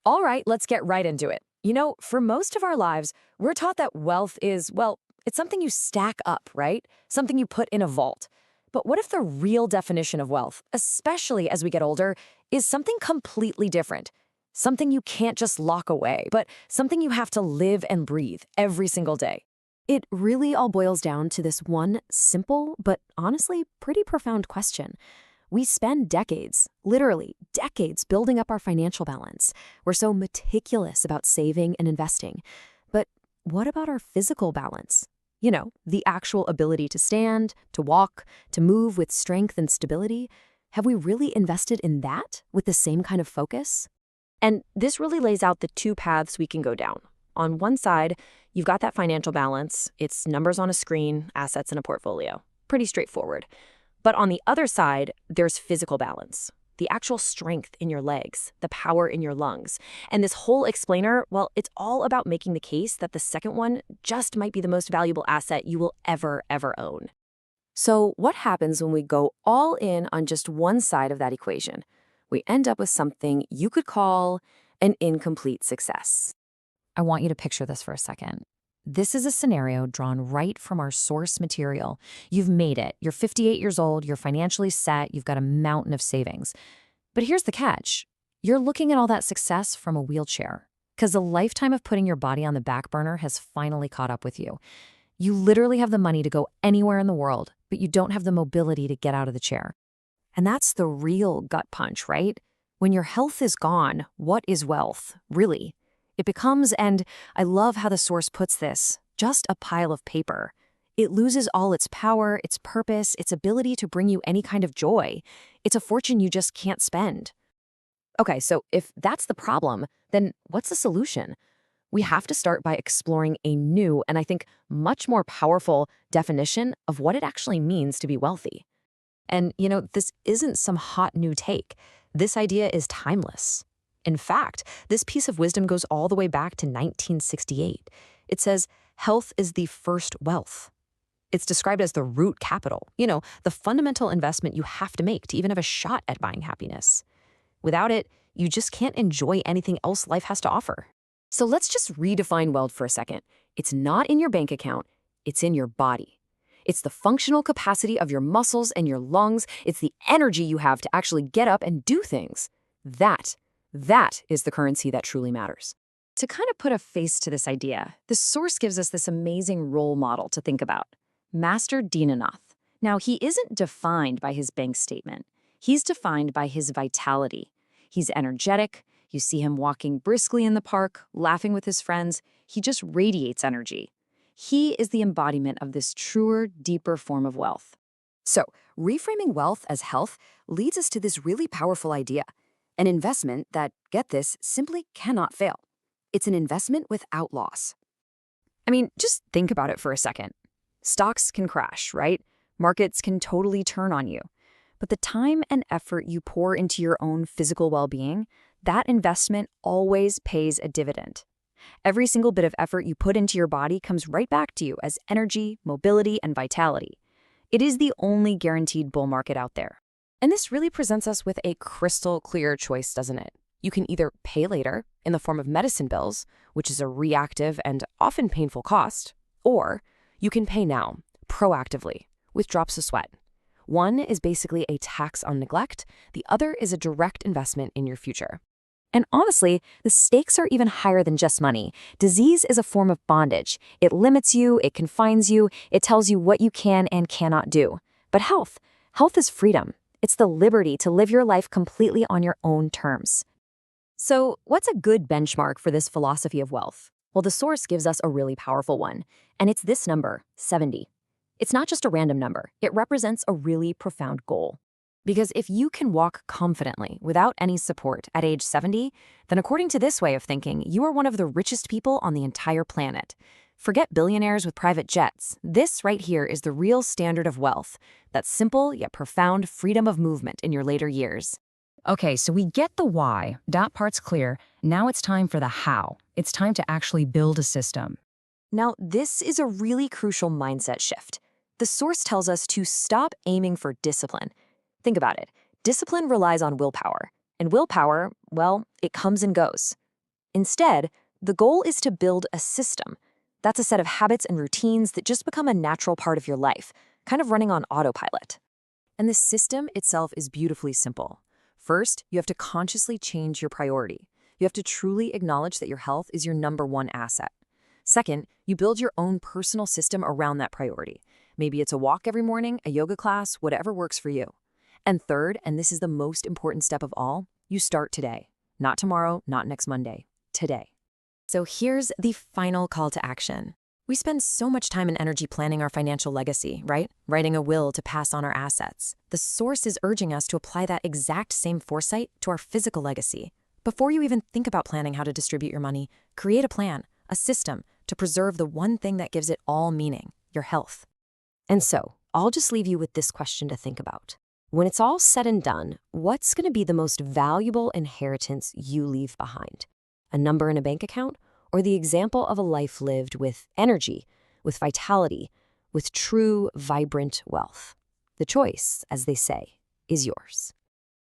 All right, let's get right into it. For most of our lives, we're taught that wealth is, well, it's something you stack up, right? Something you put in a vault. But what if the real definition of wealth, especially as we get older, is something completely different? Something you can't just lock away, but something you have to live and breathe every single day. It really all boils down to this one simple, but honestly pretty profound question. We spend decades, literally decades, building up our financial balance. We're so meticulous about saving and investing. But what about our physical balance? The actual ability to stand, to walk, to move with strength and stability. Have we really invested in that with the same kind of focus? And this really lays out the two paths we can go down. On one side, you've got that financial balance. It's numbers on a screen, assets in a portfolio. Pretty straightforward. But on the other side, there's physical balance, the actual strength in your legs, the power in your lungs. And this whole explainer, well, it's all about making the case that the second one just might be the most valuable asset you will ever own. So what happens when we go all in on just one side of that equation? We end up with something you could call an incomplete success. I want you to picture this for a second. This is a scenario drawn right from our source material. You've made it. You're 58 years old. You're financially set. You've got a mountain of savings. But here's the catch. You're looking at all that success from a wheelchair because the lifetime of putting your body on the back burner has finally caught up with you. You literally have the money to go anywhere in the world, but you don't have the mobility to get out of the chair. And that's the real gut punch, right? When your health is gone, what is wealth, really? It becomes, and I love how the source puts this, just a pile of paper. It loses all its power, its purpose, its ability to bring you any kind of joy. It's a fortune you just can't spend. Okay, so if that's the problem, then what's the solution? We have to start by exploring a new and I think much more powerful definition of what it actually means to be wealthy. And, this isn't some hot new take. This idea is timeless. In fact, this piece of wisdom goes all the way back to 1968. It says, health is the first wealth. It's described as the root capital, the fundamental investment you have to make to even have a shot at buying happiness. Without it, you just can't enjoy anything else life has to offer. So let's just redefine wealth for a second. It's not in your bank account, it's in your body. It's the functional capacity of your muscles and your lungs. It's the energy you have to actually get up and do things. That is the currency that truly matters. To kind of put a face to this idea, the source gives us this amazing role model to think about. Master Dinanath. Now, he isn't defined by his bank statement. He's defined by his vitality. He's energetic. You see him walking briskly in the park, laughing with his friends. He just radiates energy. He is the embodiment of this truer, deeper form of wealth. So, reframing wealth as health leads us to this really powerful idea. An investment that, get this, simply cannot fail. It's an investment without loss. I mean, just think about it for a second. Stocks can crash, right? Markets can totally turn on you. But the time and effort you pour into your own physical well-being, that investment always pays a dividend. Every single bit of effort you put into your body comes right back to you as energy, mobility, and vitality. It is the only guaranteed bull market out there. And this really presents us with a crystal clear choice, doesn't it? You can either pay later in the form of medicine bills, which is a reactive and often painful cost, or you can pay now, proactively, with drops of sweat. One is basically a tax on neglect, the other is a direct investment in your future. And honestly, the stakes are even higher than just money. Disease is a form of bondage. It limits you, it confines you, it tells you what you can and cannot do. But health is freedom. It's the liberty to live your life completely on your own terms. So, what's a good benchmark for this philosophy of wealth? Well, the source gives us a really powerful one, and it's this number, 70. It's not just a random number. It represents a really profound goal. Because if you can walk confidently without any support at age 70, then according to this way of thinking, you are one of the richest people on the entire planet. Forget billionaires with private jets. This right here is the real standard of wealth, that simple yet profound freedom of movement in your later years. Okay, so we get the why. That part's clear. Now it's time for the how. It's time to actually build a system. Now, this is a really crucial mindset shift. The source tells us to stop aiming for discipline. Think about it. Discipline relies on willpower. And willpower, well, it comes and goes. Instead, the goal is to build a system. That's a set of habits and routines that just become a natural part of your life, kind of running on autopilot. And the system itself is beautifully simple. First, you have to consciously change your priority. You have to truly acknowledge that your health is your #1 asset. Second, you build your own personal system around that priority. Maybe it's a walk every morning, a yoga class, whatever works for you. And third, and this is the most important step of all, you start today. Not tomorrow, not next Monday. Today. So here's the final call to action. We spend so much time and energy planning our financial legacy, right? Writing a will to pass on our assets. The source is urging us to apply that exact same foresight to our physical legacy. Before you even think about planning how to distribute your money, create a plan, a system to preserve the one thing that gives it all meaning, your health. And so, I'll just leave you with this question to think about. When it's all said and done, what's going to be the most valuable inheritance you leave behind? A number in a bank account, or the example of a life lived with energy, with vitality, with true, vibrant wealth? The choice, as they say, is yours.